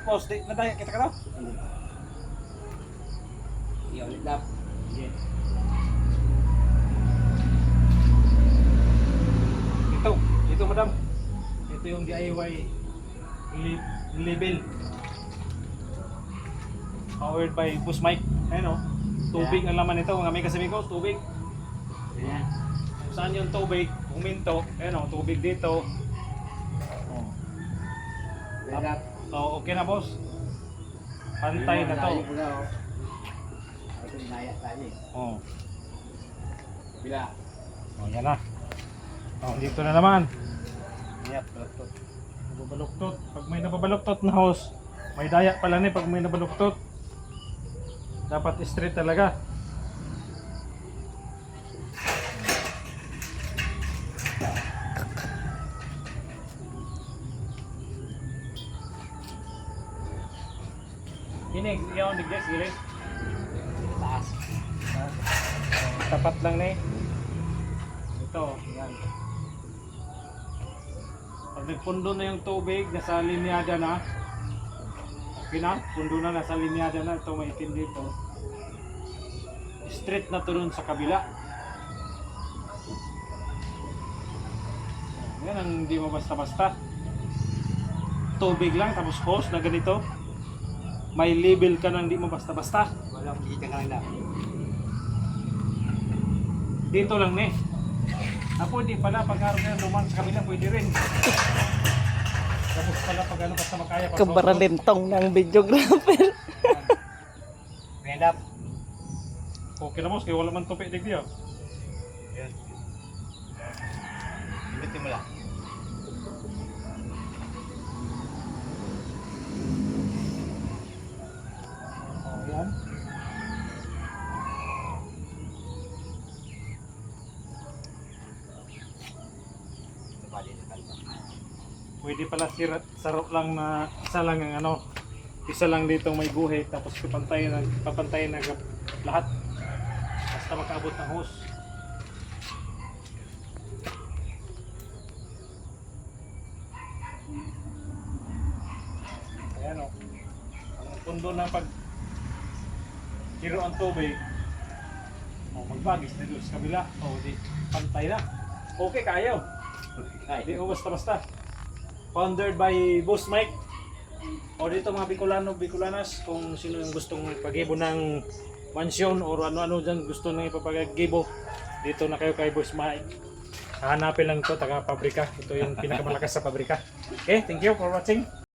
Boss, di nadaya kita ka daw? Iya ulit lap. Ito madam. Ito yung DIY label. Powered by Boss Mike. Ayun o. Tubig ang laman nito. Mga may kasabi ko, tubig. Ayan. Kung saan yung tubig, huminto. Ayun o, tubig dito. Oh. Lap. So, okay na boss. Pantay na to. Ito naya tayo eh. Oh. Bila. Oh, yan na. Oh, dito na naman. Yep, baluktot. Nababaluktot. Pag may nababaluktot na hose, may daya pala ni pag may nabaluktot. Dapat straight talaga. Ini, yung digdes, gili. Taas. Tapat lang ni. Ito, yan. Pag nagpundo na yung tubig, nasa linyada na. Okay na, pundo na, nasa linyada na. Ito may itim dito. Straight na to dun sa kabila. Yan ang hindi mo basta-basta. Tubig lang, tapos hose na ganito. May label ka na hindi mo basta-basta. Walang kita nga lang. Dito lang ni. Ako hindi pala pag-aaral na duman sa kabila pwede rin. Tapos pala pag ano basta makaya pa. Kabaralintong ng videographer. Red up. Okay na boss, kaya wala man tupi digdi oh. Ayan. Initin mo lang. Oh, yan. Pwede pala sarap lang na isa lang ang ano, isa lang dito may guhit tapos papantayin na lahat basta makaabot ng hose. Ayan o, ang pundo na pag hiro ang tubig o magbagis na doon sa kabila o di pantay na. Okay kayo, di o basta-basta. Founded by Boss Mike. O dito mga Bicolano, Bicolanas, kung sino yung gustong pag-ibo ng mansyon o ano-ano dyan gusto nang ipapag-ibo, dito na kayo kay Boss Mike. Hanapin lang ito, taga-pabrika. Ito yung pinakamalakas sa pabrika. Okay, thank you for watching.